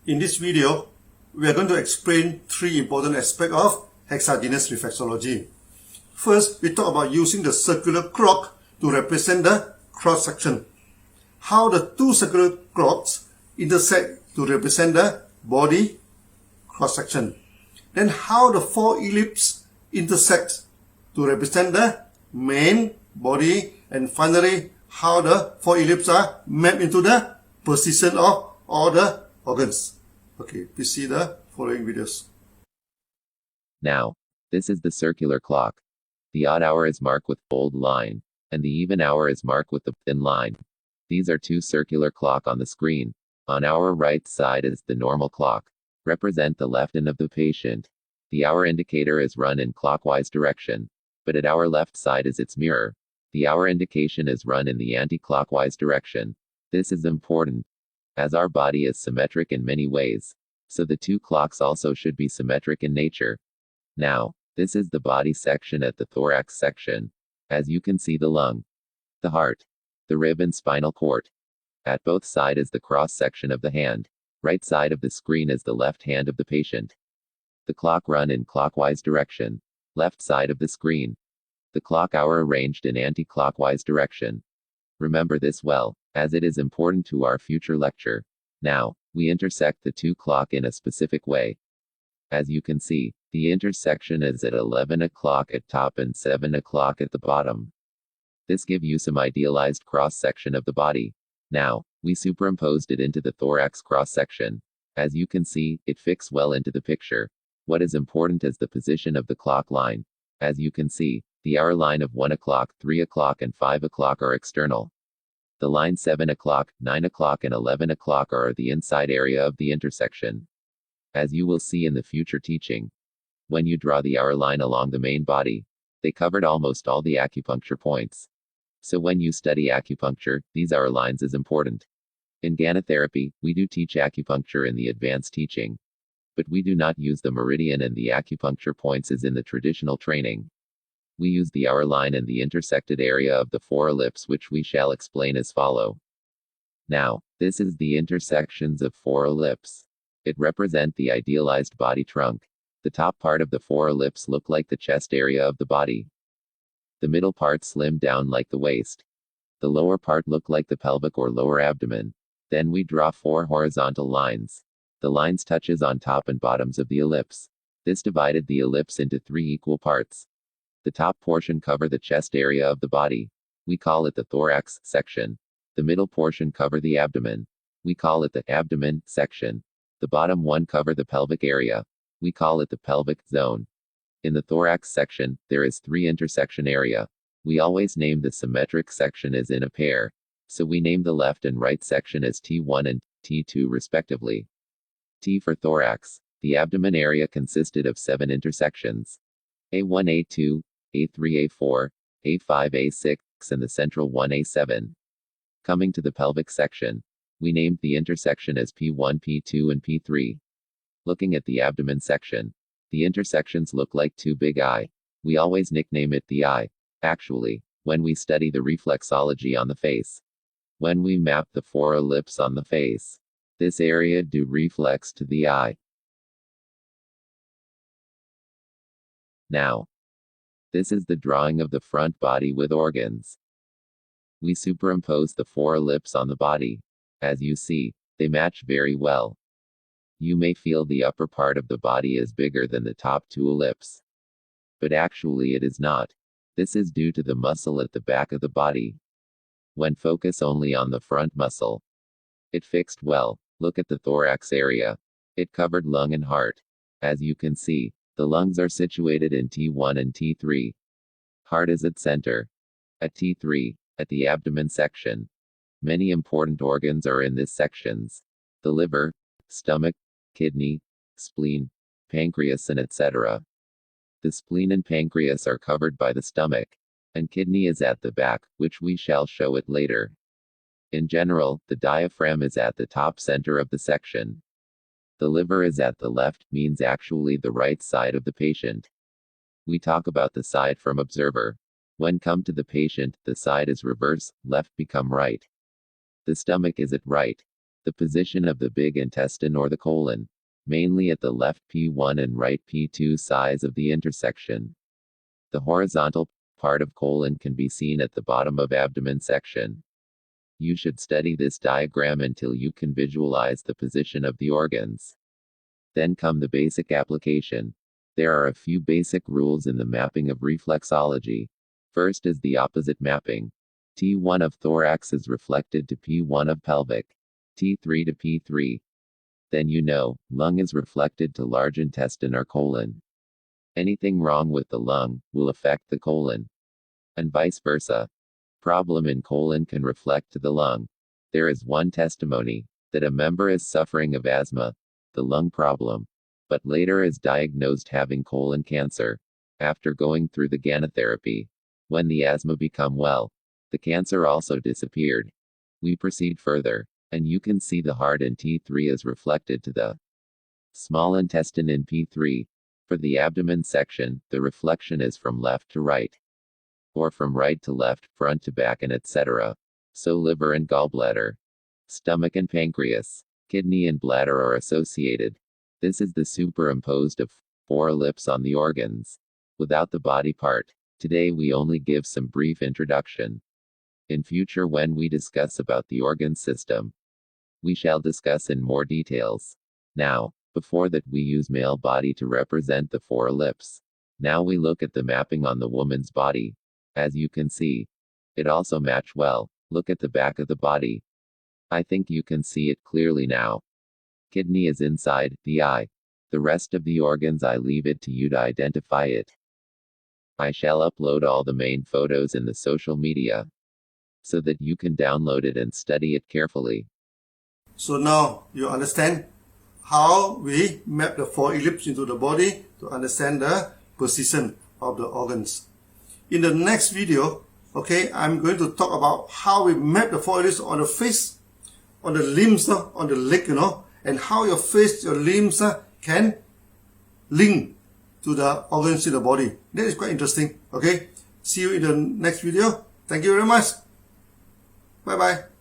In this video, we are going to explain three important aspects of hexageneous reflexology. First, we talk about using the circular clock to represent the cross-section. How the two circular clocks intersect to represent the body cross-section. Then how the four ellipses intersect to represent the main body. And finally, how the four ellipses are mapped into the position of all the organs. Okay, please see the following videos. Now, this is the circular clock. The odd hour is marked with bold line, and the even hour is marked with the thin line. These are two circular clock on the screen. On our right side is the normal clock. Represent the left end of the patient. The hour indicator is run in clockwise direction, but at our left side is its mirror. The hour indication is run in the anti-clockwise direction. This is important, as our body is symmetric in many ways, so the two clocks also should be symmetric in nature. Now, this is the body section at the thorax section. As you can see, the lung, the heart, the rib and spinal cord. At both sides is the cross section of the hand. Right side of the screen is the left hand of the patient. The clock run in clockwise direction. Left side of the screen. The clock hour arranged in anti-clockwise direction. Remember this well, as it is important to our future lecture. Now, we intersect the two clock in a specific way. As you can see, the intersection is at 11 o'clock at top and 7 o'clock at the bottom. This gives you some idealized cross-section of the body. Now, we superimposed it into the thorax cross-section. As you can see, it fits well into the picture. What is important is the position of the clock line. As you can see, the hour line of 1 o'clock, 3 o'clock and 5 o'clock are external. The line 7 o'clock, 9 o'clock and 11 o'clock are the inside area of the intersection. As you will see in the future teaching, when you draw the hour line along the main body, they covered almost all the acupuncture points. So when you study acupuncture, these hour lines is important. In gynotherapy, we do teach acupuncture in the advanced teaching, but we do not use the meridian and the acupuncture points as in the traditional training. We use the hour line and the intersected area of the four ellipses, which we shall explain as follow. Now, this is the intersections of four ellipses. It represent the idealized body trunk. The top part of the four ellipses look like the chest area of the body. The middle part slim down like the waist. The lower part look like the pelvic or lower abdomen. Then we draw four horizontal lines. The lines touches on top and bottoms of the ellipse. This divided the ellipse into three equal parts. The top portion cover the chest area of the body. We call it the thorax section. The middle portion cover the abdomen. We call it the abdomen section. The bottom one cover the pelvic area. We call it the pelvic zone. In the thorax section, there is three intersection area. We always name the symmetric section as in a pair. So we name the left and right section as T1 and T2 respectively. T for thorax. The abdomen area consisted of 7 intersections. A1, A2, A3, A4, A5, A6, and the central one A7. Coming to the pelvic section, we named the intersection as P1, P2, and P3. Looking at the abdomen section, the intersections look like two big eye. We always nickname it the eye. Actually, when we study the reflexology on the face, when we map the four ellipses on the face, this area do reflex to the eye. Now, this is the drawing of the front body with organs. We superimpose the four ellipses on the body. As you see, they match very well. You may feel the upper part of the body is bigger than the top two ellipses. But actually it is not. This is due to the muscle at the back of the body. When focus only on the front muscle, it fixed well. Look at the thorax area. It covered lung and heart. As you can see, the lungs are situated in T1 and T3. Heart is at center. At T3, at the abdomen section. Many important organs are in this sections. The liver, stomach, kidney, spleen, pancreas and etc. The spleen and pancreas are covered by the stomach, and kidney is at the back, which we shall show it later. In general, the diaphragm is at the top center of the section. The liver is at the left, means actually the right side of the patient. We talk about the side from observer. When come to the patient, the side is reverse, left become right. The stomach is at right. the position of the big intestine or the colon, mainly at the left P1 and right P2 sides of the intersection. The horizontal part of colon can be seen at the bottom of abdomen section. You should study this diagram until you can visualize the position of the organs. Then come the basic application. There are a few basic rules in the mapping of reflexology. First is the opposite mapping. T1 of thorax is reflected to P1 of pelvic. T3 to P3. Then you know, lung is reflected to large intestine or colon. Anything wrong with the lung will affect the colon. And vice versa. Problem in colon can reflect to the lung. There is one testimony that a member is suffering of asthma, the lung problem, but later is diagnosed having colon cancer. After going through the gynotherapy, when the asthma become well, the cancer also disappeared. We proceed further, and you can see the heart in T3 is reflected to the small intestine in P3. For the abdomen section, the reflection is from left to right, or from right to left, front to back, and etc. So liver and gallbladder, stomach and pancreas, kidney and bladder are associated. This is the superimposed of four lips on the organs, without the body part. Today we only give some brief introduction. In future when we discuss about the organ system, we shall discuss in more details. Now, before that we use male body to represent the four lips. Now we look at the mapping on the woman's body. As you can see, it also match well. Look at the back of the body. I think you can see it clearly now. Kidney is inside the eye. The rest of the organs I leave it to you to identify it. I shall upload all the main photos in the social media, so that you can download it and study it carefully. So now you understand how we map the four ellipses into the body to understand the position of the organs. In the next video, okay, I'm going to talk about how we map the four ellipses on the face, on the limbs, on the leg, and how your face, your limbs can link to the organs in the body. That is quite interesting. Okay, see you in the next video. Thank you very much. Bye bye.